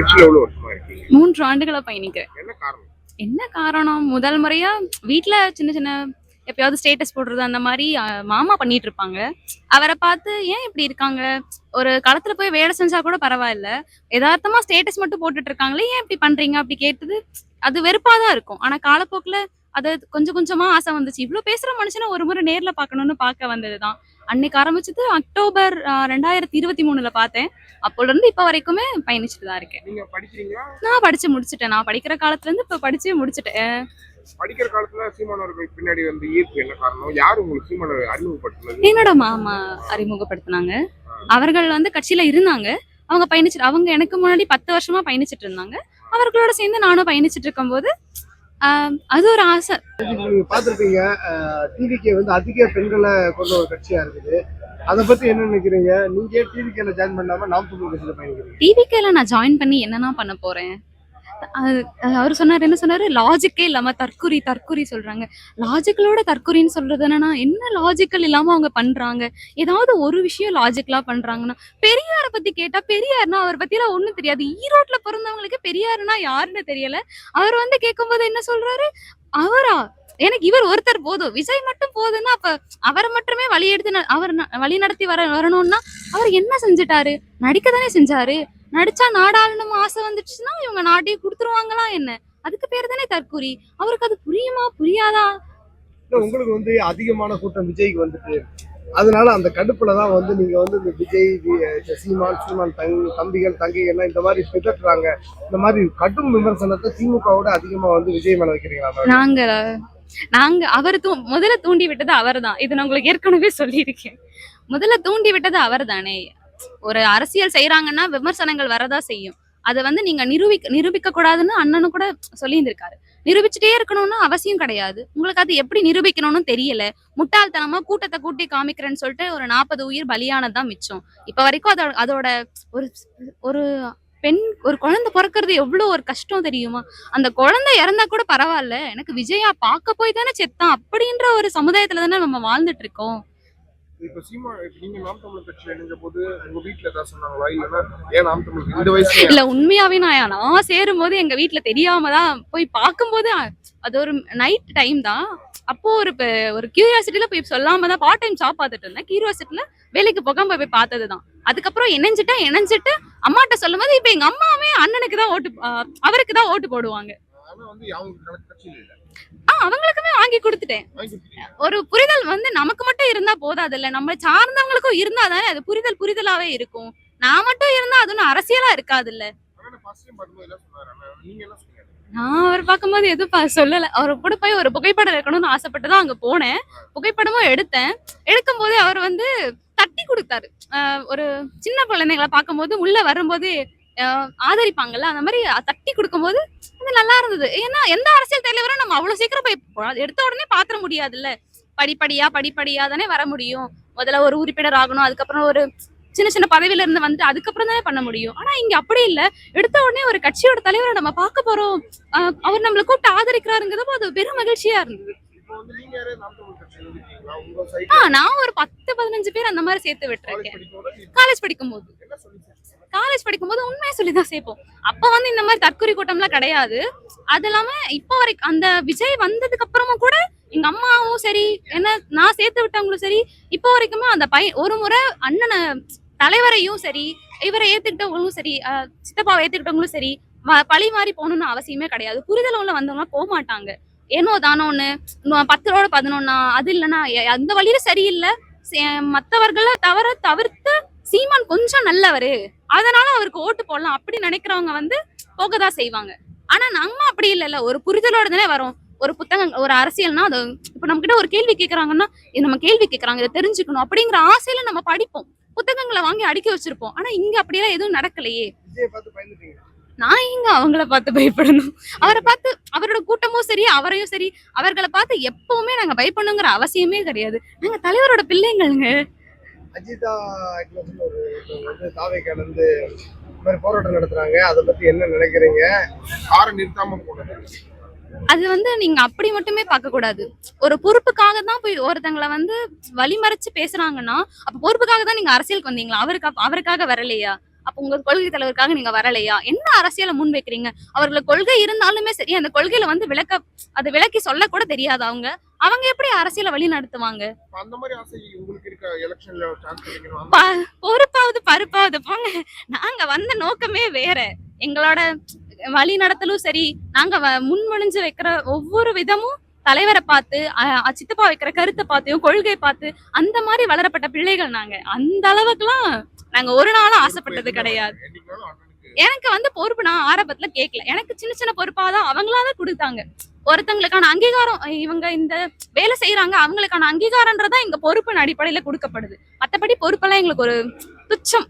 கட்சியில எவ்வளவு வருஷமா இருக்கீங்க? 3 ஆண்டுகளா பயணிக்கிறேன். என்ன காரணம்? என்ன காரணம்? முதல் முறையா வீட்ல சின்ன சின்ன எப்பயாவது ஸ்டேட்டஸ் போடுறது அந்த மாரி மாமா பண்ணிட்டு இருப்பாங்க. அவர பார்த்து ஏன் இப்படி இருக்காங்க? ஒரு களத்துல போய் வேலை செஞ்சா கூட பரவாயில்ல. எதார்த்தமா ஸ்டேட்டஸ் மட்டும் போட்டுட்டு இருக்காங்களே, ஏன் இப்படி பண்றீங்க? அப்படி கேட்டது அது வெறுப்பா தான் இருக்கும். ஆனா காலப்போக்குல அது கொஞ்சம் கொஞ்சமா ஆசை வந்துச்சு. இவ்ளோ பேசுற மனுஷன ஒரு முறை நேர்ல பார்க்கணும்னு பார்க்க வந்தது தான். அன்னைக்கு ஆரம்பிச்சது அக்டோபர் 2023ல பார்த்தேன். அப்போலருந்து இப்ப வரைக்குமே பயணிச்சுட்டு தான் இருக்கேன். நீங்க படிக்கிறீங்களா? நான் படிச்சு முடிச்சுட்டேன். நான் படிக்கிற காலத்துல இருந்து இப்ப படிச்சு முடிச்சுட்டேன். படிக்கிற காலத்துல சீமான் அவர்கள் பின்னாடி வந்து ஈர்ப்பு என்ன காரணம்? யாரு உங்களுக்கு சீமானை அறிமுகப்படுத்தினது? என்னோட மாமா அறிமுகப்படுத்துனாங்க. அவர்கள் வந்து கட்சியில இருந்தாங்க. அவங்க எனக்கு முன்னாடி 10 வருஷமா பயணிச்சுட்டு இருந்தாங்க. அவர்களோட சேர்ந்து நானும் பயணிச்சுட்டு இருக்கும்போது அது ஒரு ஆசை. நீங்க பாத்திருப்பீங்க, டிவிகே வந்து அதிக பெண்களை கொண்ட ஒரு கட்சியா இருக்குது. அதை பத்தி என்ன நினைக்கிறீங்க? நீங்க டிவிகேல ஜாயின் பண்ணாம நாம் தமிழ் கட்சியில பயணிக்கிறீங்க. டிவிகேல நான் ஜாயின் பண்ணி என்னன்னா பண்ண போறேன்? அவரு சொன்னாரு, என்ன சொன்னாரு? லாஜிக்கே இல்லாம தற்குறி சொல்றாங்க. லாஜிக்கலோட தற்குறின்னு சொல்றது என்னன்னா, என்ன லாஜிக்கல் இல்லாம அவங்க பண்றாங்க? ஏதாவது ஒரு விஷயம் லாஜிக்கலா பண்றாங்கன்னா, பெரியார பத்தி கேட்டா பெரியார்னா அவர் பத்திலாம் ஒண்ணும் தெரியாது. ஈரோட்ல பிறந்தவங்களுக்கு பெரியாருன்னா யாருன்னு தெரியல. அவர் வந்து கேட்கும்போது என்ன சொல்றாரு? அவரா? எனக்கு இவர் ஒருத்தர் போதும். விஜய் மட்டும் போதுன்னா, அப்ப அவரை மட்டுமே வழி எடுத்து வழி நடத்தி வரணும்னா அவர் என்ன செஞ்சுட்டாரு? நடிக்க தானே செஞ்சாரு. நடிச்சா நாடாளணும் ஆசை வந்துச்சுன்னா இவங்க நாட்டையே கொடுத்துருவாங்களா என்ன? அதுக்கு பேர் தானே தற்குறி. அவருக்கு அது புரியுமா புரியாதா? உங்களுக்கு வந்து அதிகமான கூட்டம் விஜய்க்கு வந்துட்டு, அதனால அந்த கடுப்புலதான் வந்து நீங்க வந்து இந்த விஜய், சீமான் தம்பிகள் தங்கைகள்லாம் இந்த மாதிரி பிதற்றுறாங்க, இந்த மாதிரி கடும் விமர்சனத்தை திமுகவோட அதிகமா வந்து விஜய் மேல வைக்கிறீங்களா? நாங்க முதல்ல தூண்டி விட்டது அவர் தான். இது நான் உங்களுக்கு ஏற்கனவே சொல்லியிருக்கேன். முதல்ல தூண்டி விட்டது அவர் தானே. ஒரு அரசியல் செய்யறாங்கன்னா விமர்சனங்கள் வரதா செய்யும். அதை வந்து நீங்க நிரூபிக்க கூடாதுன்னு அண்ணனும் கூட சொல்லியிருந்திருக்காரு. நிரூபிச்சுட்டே இருக்கணும்னு அவசியம் கிடையாது. உங்களுக்கு அது எப்படி நிரூபிக்கணும்னு தெரியல. முட்டாள்தனமா கூட்டத்தை கூட்டி காமிக்கிறேன்னு சொல்லிட்டு ஒரு 40 உயிர் பலியானதுதான் மிச்சம். இப்ப வரைக்கும் அதோட ஒரு ஒரு ஒரு குழந்தை பிறக்கிறது எவ்வளவு ஒரு கஷ்டம் தெரியுமா? அந்த குழந்தை இறந்தா கூட பரவாயில்ல, எனக்கு விஜயா பார்க்க போய் தானே செத்தான் அப்படின்ற ஒரு சமுதாயத்துல தானே நம்ம வாழ்ந்துட்டு இருக்கோம். இப்ப நீங்க நாம் தமிழ் கட்சியில இணைஞ்ச போது உங்க வீட்டுல ஏதாவது சொன்னாங்களா? இல்லன்னா ஏன் நாம் தமிழ் இந்த வயசுல? இல்ல, உண்மையாவே நான் சேரும் போது எங்க வீட்டுல தெரியாம தான் போய் பார்க்கும்போது, அது ஒரு நைட் டைம் தான். அப்போ ஒரு கியூரியாசிட்டில போய் சொல்லாம தான் பார்ட் டைம் ஜாப் பார்த்துட்டு இருந்தேன். கியூரியாசிட்டில வேலைக்கு போகாம போய் பார்த்ததுதான். அதுக்கப்புறம் இணைஞ்சிட்டு அம்மாட்ட சொல்லும் போது இப்ப எங்க அம்மாவே அண்ணனுக்கு தான் அவருக்கு தான் ஓட்டு போடுவாங்க. அவங்களுக்குமே வாங்கி கொடுத்துட்டேன். ஒரு புரிதல் வந்து நமக்கு மட்டும் இருந்தா போதாது இல்ல, நம்ம சார்ந்தவங்களுக்கும் இருந்தா தானே அது புரிதலாவே இருக்கும். நான் மட்டும் இருந்தா அது ஒன்னும் அரசியலா இருக்காது இல்ல. நான் அவர் பார்க்கும்போது எதுவும் சொல்லல. அவர் கூட போய் ஒரு புகைப்படம் எடுக்கணும்னு ஆசைப்பட்டுதான் அங்க போனேன். புகைப்படமும் எடுத்தேன். எடுக்கும் போது அவர் வந்து தட்டி கொடுத்தாரு. ஒரு சின்ன குழந்தைங்களை பார்க்கும்போது உள்ள வரும்போது ஆதரிப்பாங்கல்ல, அந்த மாதிரி தட்டி கொடுக்கும்போது அது நல்லா இருந்தது. ஏன்னா எந்த அரசியல் தலைவரும் நம்ம அவ்வளவு சீக்கிரம் போய் எடுத்த உடனே பாத்திர முடியாதுல்ல. படிப்படியா தானே வர முடியும். முதல்ல ஒரு உறுப்பினர் ஆகணும், அதுக்கப்புறம் ஒரு சின்ன பதவியில இருந்து வந்து அதுக்கப்புறம் தானே பண்ண முடியும். ஆனா இங்க அப்படி இல்ல. எடுத்த உடனே ஒரு கட்சியோட தலைவரை நம்ம பார்க்க போறோம், அவர் நம்மளை கூப்பிட்டு ஆதரிக்கிறாருங்கிறப்போ அது பெரும் மகிழ்ச்சியா இருந்தது. நான் ஒரு 10-15 பேர் அந்த மாதிரி சேர்த்து விட்டுருக்கேன். காலேஜ் படிக்கும்போது உண்மையை சொல்லிதான் சேர்ப்போம். அப்ப வந்து இந்த மாதிரி தற்கொலை கூட்டம்லாம் கிடையாது. அது இல்லாம இப்ப வரைக்கும் அந்த விஜய் வந்ததுக்கு அப்புறமும் கூட எங்க அம்மாவும் சரி, என்ன நான் சேர்த்து விட்டவங்களும் சரி, இப்ப வரைக்குமே அந்த ஒரு முறை அண்ணனை தலைவரையும் சரி, இவரை ஏத்துக்கிட்டவங்களும் சரி, சித்தப்பாவை ஏத்துக்கிட்டவங்களும் சரி, பழி மாறி போகணும்னு அவசியமே கிடையாது. புரிதல் உள்ள வந்தவங்க போக மாட்டாங்க. ஏனோ தானோன்னு 10 11 அது இல்லைன்னா அந்த வழியில சரியில்லை, மற்றவர்களை தவிர்த்து சீமான் கொஞ்சம் நல்லவரு அதனால அவருக்கு ஓட்டு போடலாம் அப்படி நினைக்கிறவங்க வந்து போகதான் செய்வாங்க. ஆனா நம்ம அப்படி இல்லைல்ல, ஒரு புரிதலோட தானே வரும். ஒரு புத்தகம், ஒரு அரசியல்னா அது இப்ப நம்ம கிட்ட ஒரு கேள்வி கேட்கறாங்கன்னா நம்ம கேள்வி கேட்கறாங்க, இதை தெரிஞ்சுக்கணும் அப்படிங்கிற ஆசையில நம்ம படிப்போம், புத்தகங்களை வாங்கி அடுக்கி வச்சிருப்போம். ஆனா இங்க அப்படியெல்லாம் எதுவும் நடக்கலையே. நான் இங்க அவங்கள பார்த்து பயப்படணும்? அவரை பார்த்து, அவரோட கூட்டமும் சரி அவரையும் சரி, அவர்களை பார்த்து எப்பவுமே நாங்க பயப்படணுங்கிற அவசியமே கிடையாது. நாங்க தலைவரோட பிள்ளைங்கள்ங்க. அஜிதா தாவேக்கால போராட்டம் நடத்துறாங்க, அதை பத்தி என்ன நினைக்கிறீங்க? காரை நிறுத்தாம போனது அது வந்து நீங்க அப்படி மட்டுமே பார்க்க கூடாது. ஒரு பொறுப்புக்காக தான் போய் ஒருத்தங்களை வந்து வழிமறைச்சு பேசுறாங்கன்னா அப்ப பொறுப்புக்காக தான் நீங்க அரசியலுக்கு வந்தீங்களா? அவருக்காக வரலையா? அப்ப உங்க கொள்கை தலைவருக்காக நீங்க வரலையா? என்ன அரசியலை முன் வைக்கிறீங்க? அவர்களுக்கு கொள்கை இருந்தாலுமே சரி, அந்த கொள்கையில வந்து விளக்கி சொல்ல கூட தெரியாது அவங்க எப்படி அரசியலை வழி நடத்துவாங்க? அந்த மாதிரி ஆசை உங்களுக்கு இருக்க, எலெக்ஷன்ல சான்ஸ் கிடைக்கணும்? பொறுப்பாவது பருப்பாவது போங்க. நாங்க வந்த நோக்கமே வேற. எங்களோட வழி நடத்தலும் சரி, நாங்க முன்மொழிஞ்சு வைக்கிற ஒவ்வொரு விதமும் தலைவரை பார்த்து, சித்தப்பா வைக்கிற கருத்தை பார்த்தையும் கொள்கை பார்த்து அந்த மாதிரி வளரப்பட்ட பிள்ளைகள் நாங்க. அந்த அளவுக்குலாம் நாங்க ஒரு நாளும் ஆசைப்பட்டது கிடையாது. எனக்கு வந்து பொறுப்பு நான் ஆரம்பத்துல கேட்கல. எனக்கு சின்ன சின்ன பொறுப்பாதான் அவங்களாதான் கொடுத்தாங்க. ஒருத்தங்களுக்கான அங்கீகாரம், இவங்க இந்த வேலை செய்யறாங்க, அவங்களுக்கான அங்கீகாரம்ன்றதான் எங்க பொறுப்பின் அடிப்படையில கொடுக்கப்படுது. மத்தபடி பொறுப்பெல்லாம் எங்களுக்கு ஒரு துச்சம்.